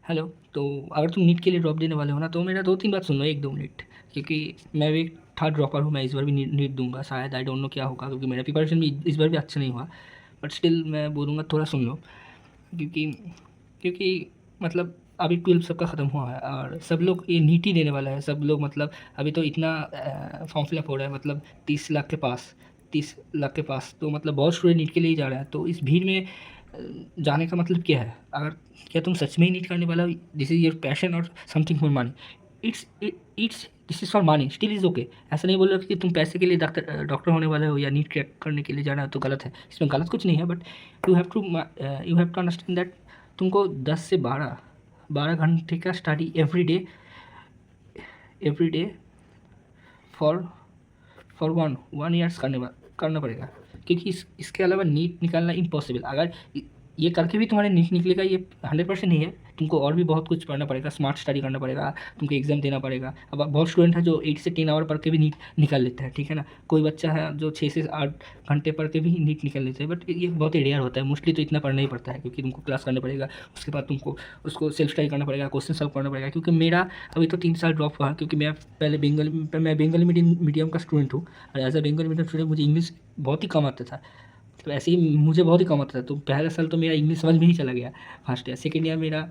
Hello. तो अगर तुम नीट के लिए ड्रॉप देने वाले हो ना, तो मेरा 2-3 बात सुन लो, 1-2 मिनट। क्योंकि मैं भी थर्ड ड्रॉपर हूँ, मैं इस बार भी नीट दूंगा शायद, आई डोंट नो क्या होगा, क्योंकि मेरा प्रिपरेशन भी इस बार भी अच्छा नहीं हुआ। बट स्टिल मैं बोलूँगा थोड़ा सुन लो। क्योंकि क्योंकि मतलब अभी 12 सबका ख़त्म हुआ है और सब लोग ये नीट ही देने वाला है, सब लोग मतलब अभी तो इतना फॉर्म फिलअप हो रहा है, मतलब 30 लाख के पास, 30 लाख के पास। तो मतलब बहुत स्टूडेंट नीट के लिए ही जा रहा है। तो इस भीड़ में जाने का मतलब क्या है? अगर क्या तुम सच में ही नीट करने वाला हो, दिस इज़ योर पैशन और something for money, it's this is for money, still is okay. ऐसा नहीं बोल रहा कि तुम पैसे के लिए डॉक्टर होने वाले हो या नीट क्रैक करने के लिए जाना है तो गलत है, इसमें गलत कुछ नहीं है। But you have to understand that तुमको 10 से 12 घंटे का study every day for for one years करना पड़ेगा। क्योंकि इसके अलावा नीट निकालना इम्पॉसिबल। अगर ये करके भी तुम्हारे नीट निकलेगा, ये 100% नहीं है। तुमको और भी बहुत कुछ पढ़ना पड़ेगा, स्मार्ट स्टडी करना पड़ेगा, तुमको एग्जाम देना पड़ेगा। अब बहुत स्टूडेंट है जो 8 से 10 आवर पढ़ के भी नीट निकाल लेते हैं, ठीक है ना। कोई बच्चा है जो 6 से 8 घंटे पढ़ के भी नीट निकाल लेते हैं, बट ये बहुत ही रेयर होता है। मोस्टली तो इतना पढ़ना ही पड़ता है, क्योंकि तुमको क्लास करना पड़ेगा, उसके बाद तुमको उसको सेल्फ स्टडी करना पड़ेगा, क्वेश्चन सॉल्व करना पड़ेगा। क्योंकि मेरा अभी तो 3 साल ड्रॉप हुआ, क्योंकि मैं बंगाली मीडियम का स्टूडेंट हूँ। और as a Bengali medium student मुझे इंग्लिश बहुत ही कम आता था। तो ऐसे ही मुझे बहुत ही कम आता था। तो पहला साल तो मेरा इंग्लिश समझ में ही चला गया। फर्स्ट ईयर, सेकेंड ईयर मेरा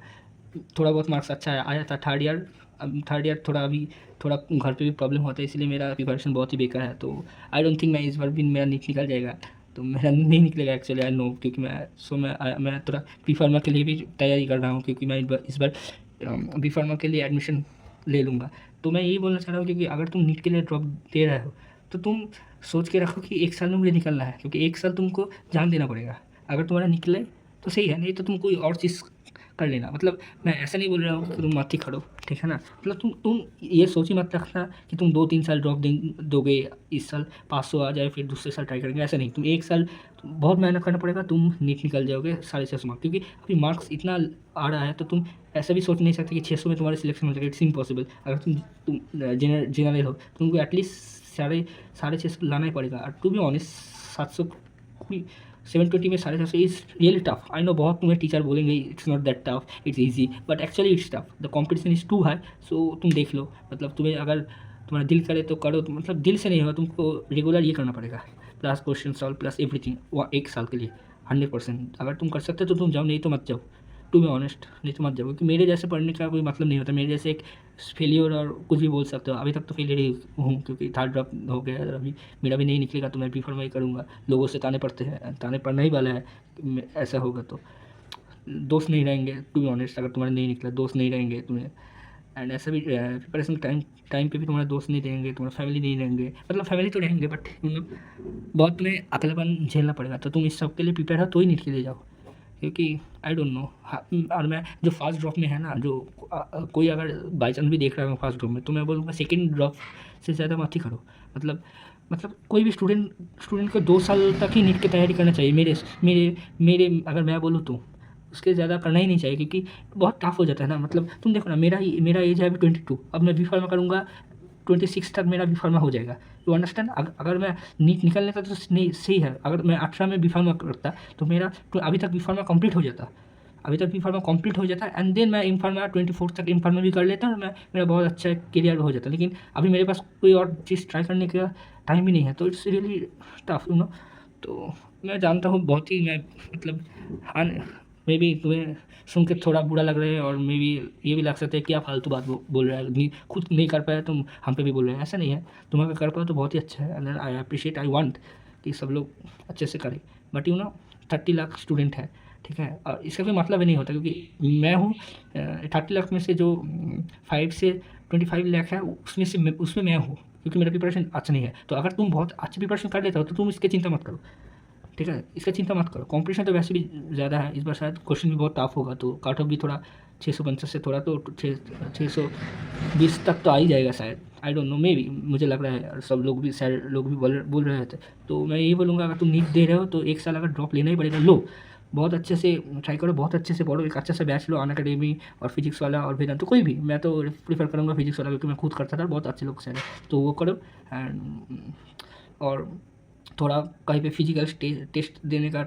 थोड़ा बहुत मार्क्स अच्छा आया था। थर्ड ईयर थोड़ा अभी थोड़ा घर पे भी प्रॉब्लम होता है, इसलिए मेरा प्रिपरेशन बहुत ही बेकार है। तो आई डोंट थिंक मैं इस बार भी मेरा नीट निकल जाएगा। तो मेरा नहीं निकलेगा एक्चुअली, आई नो। क्योंकि मैं थोड़ा बी फार्मा के लिए भी तैयारी कर रहा हूँ, क्योंकि मैं इस बार बी फार्मा के लिए एडमिशन ले लूँगा। तो मैं यही बोलना चाह रहा हूँ, क्योंकि अगर तुम नीट के लिए ड्रॉप दे रहे हो तो तुम सोच के रखो कि 1 साल में मुझे निकलना है, क्योंकि 1 साल तुमको जान देना पड़ेगा। अगर तुम्हारा निकले तो सही है, नहीं तो तुम कोई और चीज़ कर लेना। मतलब मैं ऐसा नहीं बोल रहा हूँ कि तुम मत ही करो, ठीक है ना। मतलब तुम ये सोच ही मत रखना कि तुम 2-3 साल ड्रॉप दोगे, इस साल 500 आ जाए फिर दूसरे साल ट्राई करेंगे, ऐसा नहीं। तुम 1 साल बहुत मेहनत करना पड़ेगा, तुम नीट निकल जाओगे 650 मार्क्स। क्योंकि अभी मार्क्स इतना आ रहा है, तो तुम ऐसा भी सोच नहीं सकते कि 600 में तुम्हारा सिलेक्शन हो जाएगा, इट्स इम्पॉसिबल। अगर तुम जनरल हो, तुमको एटलीस्ट साढ़े 600 लाना ही पड़ेगा। और टू बी ऑनेस्ट 700 720 में 750 is really tough. I know बहुत तुम्हें टीचर बोलेंगे it's not that tough, it's easy, but actually it's tough. The competition is too high. So तुम देख लो, मतलब तुम्हें अगर तुम्हारा दिल करे तो करो। तो मतलब दिल से नहीं होगा, तुमको रेगुलर ये करना पड़ेगा, plus question solve plus everything, वो 1 साल के लिए 100%। अगर तुम कर सकते हो तो तुम जाओ, नहीं तो मत जाओ। टू बी ऑनेस्ट, नहीं तो मत जाओ। क्योंकि मेरे जैसे पढ़ने का कोई मतलब नहीं होता। मेरे जैसे एक फेलियर और कुछ भी बोल सकते हो। अभी तक तो फेलियर ही हूँ, क्योंकि थर्ड ड्रॉप हो गया है। अभी मेरा भी नहीं निकलेगा तो मैं प्रीफर वही करूँगा। लोगों से ताने पड़ते हैं, ताने पड़ना ही वाला है। ऐसा होगा तो दोस्त नहीं रहेंगे। टू बी ऑनेस्ट, अगर तुम्हारा नहीं निकला, दोस्त नहीं रहेंगे तुम्हें। एंड ऐसा भी प्रिपरेशन टाइम पे भी तुम्हारे दोस्त नहीं रहेंगे, तुम्हारा फैमिली नहीं रहेंगे। मतलब फैमिली तो रहेंगे, बट बहुत तुम्हें अकेलापन झेलना पड़ेगा। तो तुम इस सब के लिए प्रिपेयर हो तो ही नीट के लिए जाओ। क्योंकि आई डोंट नो। और मैं जो फास्ट ड्रॉप में है ना, जो कोई अगर बाई चांस भी देख रहा है फास्ट ड्रॉप में, तो मैं बोलूँगा सेकेंड ड्रॉप से ज़्यादा मत ही करो। मतलब कोई भी स्टूडेंट को 2 साल तक ही नीट की तैयारी करना चाहिए। मेरे अगर मैं बोलूँ तो उसके ज़्यादा करना ही नहीं चाहिए, क्योंकि बहुत टफ हो जाता है ना। मतलब तुम देखो ना, मेरा एज है अभी 22। अब मैं बी फार्मा करूँगा, 26 तक मेरा बी फार्मा हो जाएगा। You understand. अगर मैं नीट निकल लेता तो नहीं, सही है। अगर मैं 18 में बी फार्मा करता तो मेरा तो अभी तक बी फार्मा कंप्लीट हो जाता। अभी तक बी फार्मा कंप्लीट हो जाता एंड देन मैं एम फार्मा 24 तक एम फार्मा भी कर लेता और मैं मेरा बहुत अच्छा करियर हो जाता। लेकिन अभी मेरे पास कोई और चीज़ ट्राई करने का टाइम ही नहीं है। तो it's really tough, you know. तो मैं जानता हूँ बहुत ही, मैं मतलब हाँ, मे बी तुम्हें सुन के थोड़ा बुरा लग रहा है, और मे बी ये भी लग सकता है क्या फालतू बात बोल रहा है, खुद नहीं कर पाया तुम हम पे भी बोल रहे हैं। ऐसा नहीं है, तुम अगर कर पाओ तो बहुत ही अच्छा है। And I appreciate, I want कि सब लोग अच्छे से करें। But you know 30 lakh student है, ठीक है। और इसका कोई मतलब ही नहीं होता, क्योंकि मैं हूँ 30 लाख में से जो 5 से 25 लाख है, उसमें मैं हूँ। क्योंकि मेरा प्रिपरेशन अच्छा नहीं है। तो अगर तुम बहुत अच्छी प्रिपरेशन कर लेते हो तो तुम इसकी चिंता मत करो, ठीक है। इसका चिंता मत करो। कॉम्पिटिशन तो वैसे भी ज़्यादा है, इस बार शायद क्वेश्चन भी बहुत टफ होगा। तो कट ऑफ भी थोड़ा 650 से थोड़ा तो 620 तक तो आ ही जाएगा शायद, I don't know, may be, मुझे लग रहा है। और सब लोग भी शायद लोग भी बोल रहे थे। तो मैं यही बोलूँगा, अगर तुम नीट दे रहे हो तो 1 साल अगर ड्रॉप लेना ही पड़ेगा, लो। बहुत अच्छे से ट्राई करो, बहुत अच्छे से पढ़ो, एक अच्छा सा बैच लो, अनअकैडमी और फिजिक्स वाला और वेदांत। तो कोई भी, मैं तो प्रीफर करूँगा फिजिक्स वाला, क्योंकि मैं खुद करता था, बहुत अच्छे लोग से। तो वो करो। एंड और थोड़ा कहीं पे फिजिकल टेस्ट देने का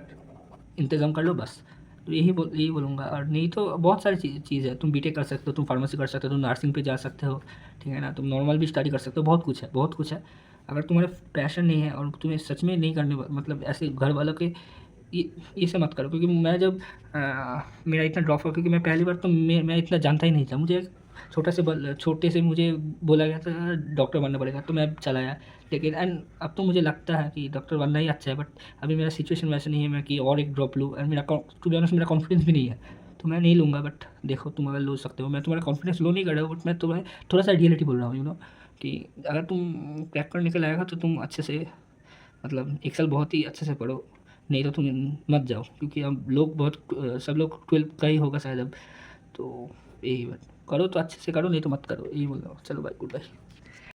इंतज़ाम कर लो, बस। तो यही बोलूँगा। और नहीं तो बहुत सारी चीज़ है, तुम बीटेक कर सकते हो, तुम फार्मेसी कर सकते हो, तुम नर्सिंग पे जा सकते हो, ठीक है ना, तुम नॉर्मल भी स्टडी कर सकते हो, बहुत कुछ है, बहुत कुछ है। अगर तुम्हारा पैशन नहीं है और तुम्हें सच में नहीं करने मतलब ऐसे घर वालों के ये सब मत करो। क्योंकि मैं जब मेरा इतना ड्रॉप हुआ, क्योंकि मैं पहली बार तो मैं इतना जानता ही नहीं था। मुझे छोटे से मुझे बोला गया था डॉक्टर बनना पड़ेगा, तो मैं चला गया। लेकिन एंड अब तो मुझे लगता है कि डॉक्टर बनना ही अच्छा है, बट अभी मेरा सिचुएशन वैसा नहीं है मैं कि और एक ड्रॉप लूँ। एंड मेरा टू बी ऑनेस्ट मेरा कॉन्फिडेंस भी नहीं है, तो मैं नहीं लूँगा। बट देखो तुम अगर लो सकते हो, मैं तुम्हारा कॉन्फिडेंस लो नहीं कर रहा हूँ, बट मैं तुम्हें थोड़ा सा रियलिटी बोल रहा हूँ, कि अगर तुम क्रैक कर निकल आएगा तो तुम अच्छे से मतलब एक साल बहुत ही अच्छे से पढ़ो, नहीं तो तुम मत जाओ। क्योंकि अब लोग सब लोग 12th का ही होगा शायद अब, तो यही बात करो तो अच्छे से करो, नहीं तो मत करो, यही बोल रहा हूँ। चलो भाई, गुड बाय।